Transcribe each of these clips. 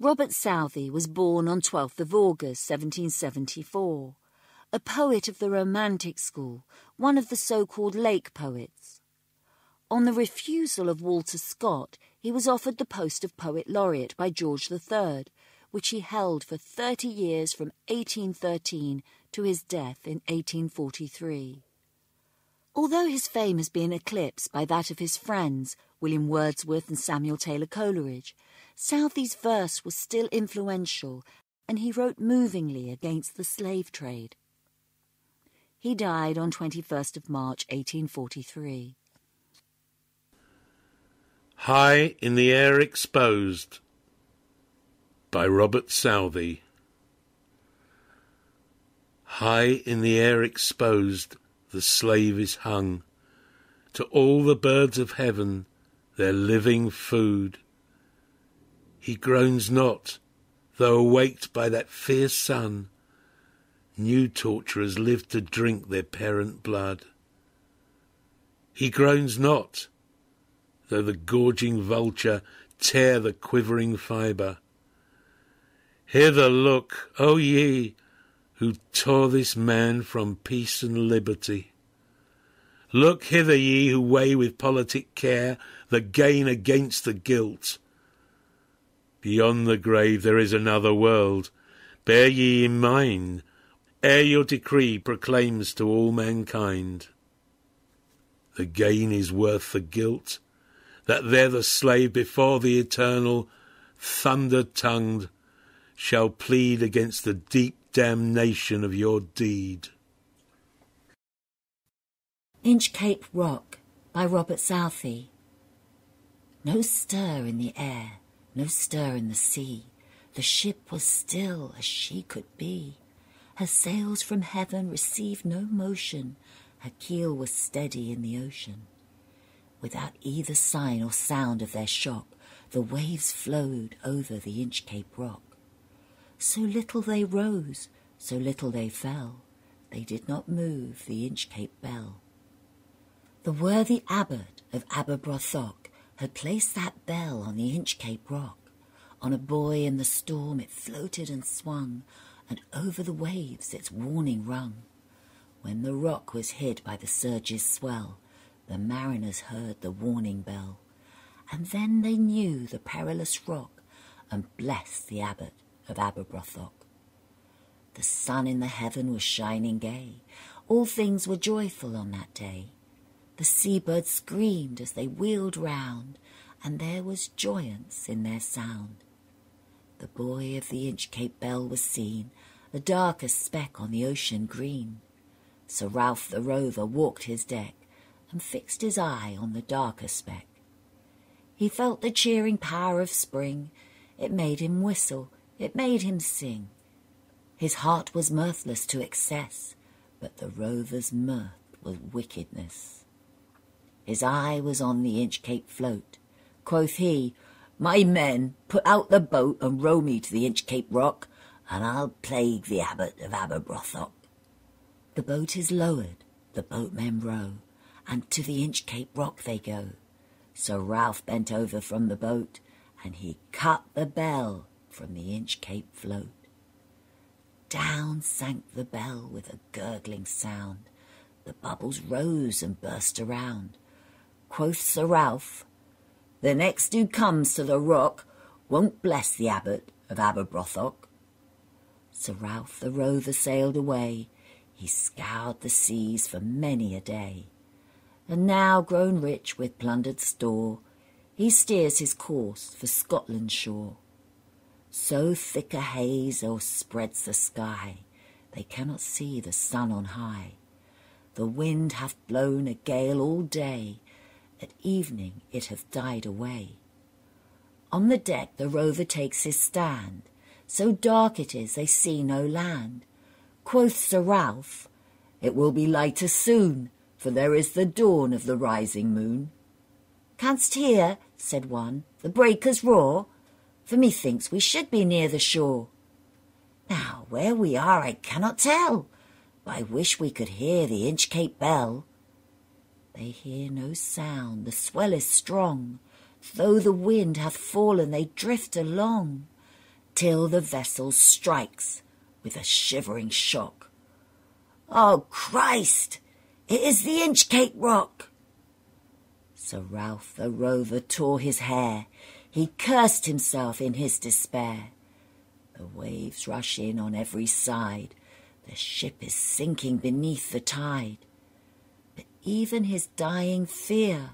Robert Southey was born on 12th of August 1774, a poet of the Romantic school, one of the so-called Lake poets. On the refusal of Walter Scott, he was offered the post of Poet Laureate by George III, which he held for 30 years from 1813 to his death in 1843. Although his fame has been eclipsed by that of his friends, William Wordsworth and Samuel Taylor Coleridge, Southey's verse was still influential, and he wrote movingly against the slave trade. He died on 21st of March 1843. High in the Air Exposed by Robert Southey. High in the air exposed the slave is hung, to all the birds of heaven their living food. He groans not, though awaked by that fierce sun, new torturers live to drink their parent blood. He groans not, though the gorging vulture tear the quivering fibre. Hither look, O ye, who tore this man from peace and liberty. Look hither, ye who weigh with politic care the gain against the guilt. Beyond the grave there is another world. Bear ye in mind, ere your decree proclaims to all mankind. The gain is worth the guilt, that there the slave before the eternal, thunder-tongued, shall plead against the deep damnation of your deed. Inchcape Rock by Robert Southey. No stir in the air, no stir in the sea. The ship was still as she could be. Her sails from heaven received no motion. Her keel was steady in the ocean. Without either sign or sound of their shock, the waves flowed over the Inchcape Rock. So little they rose, so little they fell, they did not move the Inchcape bell. The worthy abbot of Aberbrothock had placed that bell on the Inchcape Rock. On a buoy in the storm it floated and swung, and over the waves its warning rung. When the rock was hid by the surge's swell, the mariners heard the warning bell, and then they knew the perilous rock, and blessed the abbot of Aberbrothock. The sun in the heaven was shining gay. All things were joyful on that day. The seabirds screamed as they wheeled round, and there was joyance in their sound. The buoy of the Inchcape bell was seen, the darkest speck on the ocean green. Sir Ralph the rover walked his deck, and fixed his eye on the darker speck. He felt the cheering power of spring. It made him whistle, it made him sing. His heart was mirthless to excess, but the rover's mirth was wickedness. His eye was on the Inchcape float. Quoth he, "My men, put out the boat and row me to the Inchcape Rock, and I'll plague the abbot of Aberbrothock." The boat is lowered, the boatmen row, and to the Inchcape Rock they go. So Ralph bent over from the boat, and he cut the bell from the Inchcape float. Down sank the bell with a gurgling sound. The bubbles rose and burst around. Quoth Sir Ralph, "The next who comes to the rock won't bless the abbot of Aberbrothock." Sir Ralph the rover sailed away. He scoured the seas for many a day. And now grown rich with plundered store, he steers his course for Scotland's shore. So thick a haze o'erspreads the sky, they cannot see the sun on high. The wind hath blown a gale all day, at evening it hath died away. On the deck the rover takes his stand, so dark it is they see no land. Quoth Sir Ralph, "It will be lighter soon, for there is the dawn of the rising moon." "Canst hear," said one, "the breakers roar? For methinks we should be near the shore." "Now where we are I cannot tell, but I wish we could hear the Inchcape bell." They hear no sound, the swell is strong. Though the wind hath fallen they drift along. till the vessel strikes with a shivering shock. "Oh, Christ! It is the Inchcape Rock!" Sir Ralph the rover tore his hair. He cursed himself in his despair. The waves rush in on every side. The ship is sinking beneath the tide. But even his dying fear,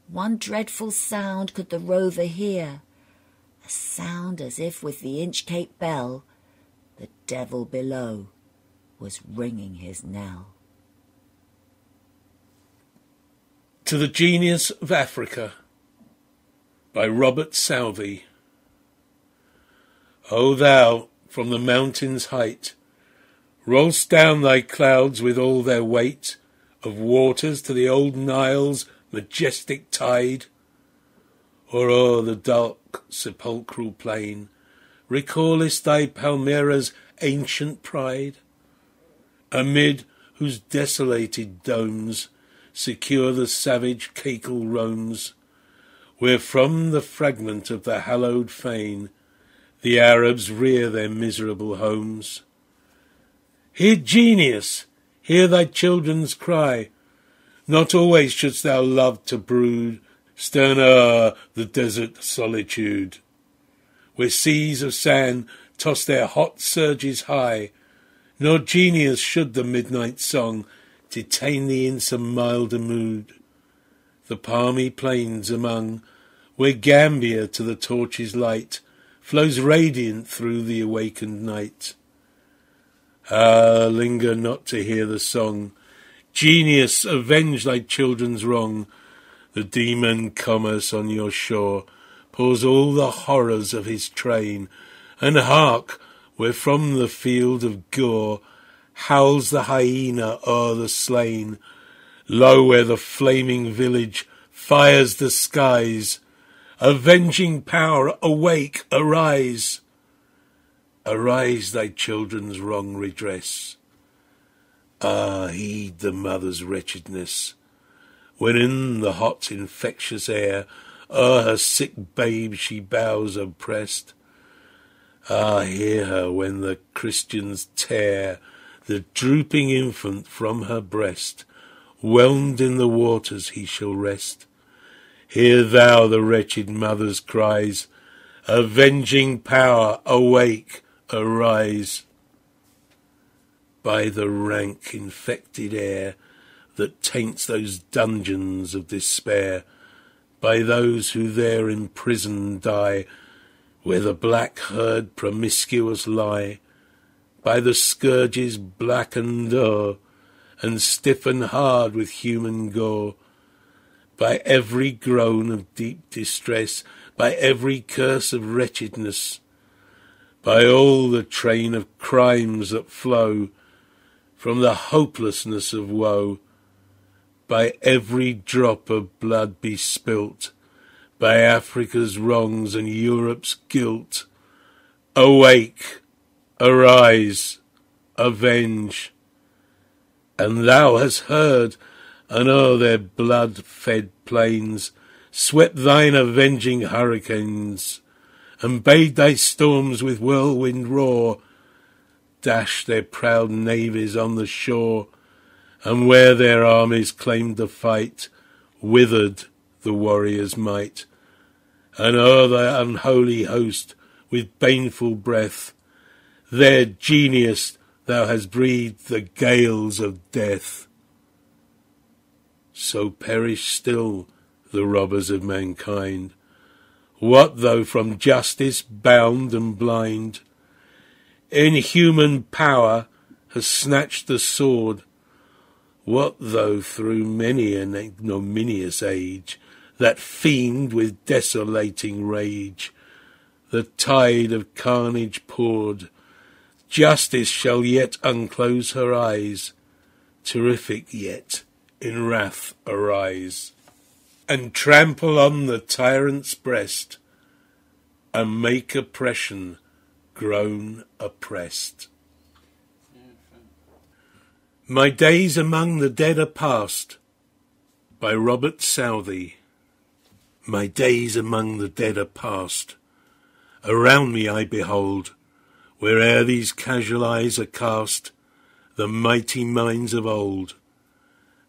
one dreadful sound could the rover hear, a sound as if with the Inchcape bell the devil below was ringing his knell. To the Genius of Africa by Robert Southey. O thou, from the mountain's height, roll'st down thy clouds with all their weight of waters to the old Nile's majestic tide, or o'er the dark sepulchral plain recallest thy Palmyra's ancient pride, amid whose desolated domes secure the savage cackle roams, where from the fragment of the hallowed fane the Arabs rear their miserable homes. Hear genius, hear thy children's cry. Not always shouldst thou love to brood, stern o'er the desert solitude, where seas of sand toss their hot surges high, nor genius should the midnight song detain thee in some milder mood. The palmy plains among, where Gambia to the torch's light flows radiant through the awakened night. Ah, linger not to hear the song. Genius, avenge thy children's wrong. The demon commerce on your shore pours all the horrors of his train, and hark, where from the field of gore howls the hyena o'er the slain. Lo, where the flaming village fires the skies, avenging power, awake, arise. Arise, thy children's wrong redress. Ah, heed the mother's wretchedness, when in the hot infectious air o'er her sick babe she bows oppressed. Ah, hear her when the Christians tear the drooping infant from her breast. Whelmed in the waters he shall rest. Hear thou the wretched mother's cries, avenging power, awake, arise. By the rank infected air that taints those dungeons of despair, by those who there in prison die, where the black herd promiscuous lie, by the scourges blackened o'er, and stiffen hard with human gore, by every groan of deep distress, by every curse of wretchedness, by all the train of crimes that flow from the hopelessness of woe, by every drop of blood be spilt, by Africa's wrongs and Europe's guilt. Awake, arise, avenge. And thou hast heard, and o'er their blood-fed plains swept thine avenging hurricanes, and bade thy storms with whirlwind roar dash their proud navies on the shore, and where their armies claimed the fight, withered the warrior's might, and o'er the unholy host with baneful breath, their genius thou hast breathed the gales of death. So perish still the robbers of mankind. What though from justice bound and blind, inhuman power has snatched the sword? What though through many an ignominious age that fiend with desolating rage the tide of carnage poured? Justice shall yet unclose her eyes, terrific yet in wrath arise, and trample on the tyrant's breast, and make oppression grown oppressed. My Days Among the Dead Are Past by Robert Southey. My days among the dead are past. around me I behold, where'er these casual eyes are cast, the mighty minds of old.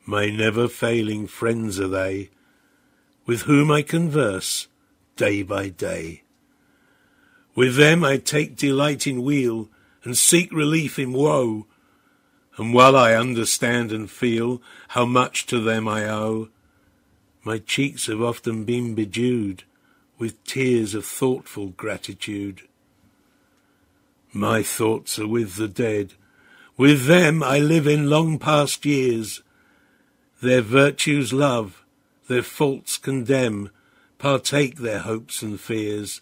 My never-failing friends are they, with whom I converse day by day. With them I take delight in weal, and seek relief in woe, and while I understand and feel how much to them I owe, my cheeks have often been bedewed with tears of thoughtful gratitude. My thoughts are with the dead, with them I live in long past years. Their virtues love, their faults condemn, partake their hopes and fears,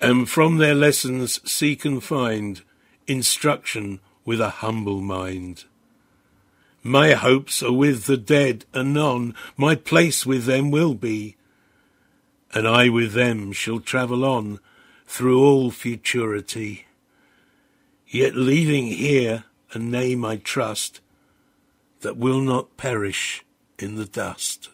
and from their lessons seek and find instruction with a humble mind. My hopes are with the dead, anon my place with them will be, and I with them shall travel on through all futurity, yet leaving here a name I trust that will not perish in the dust.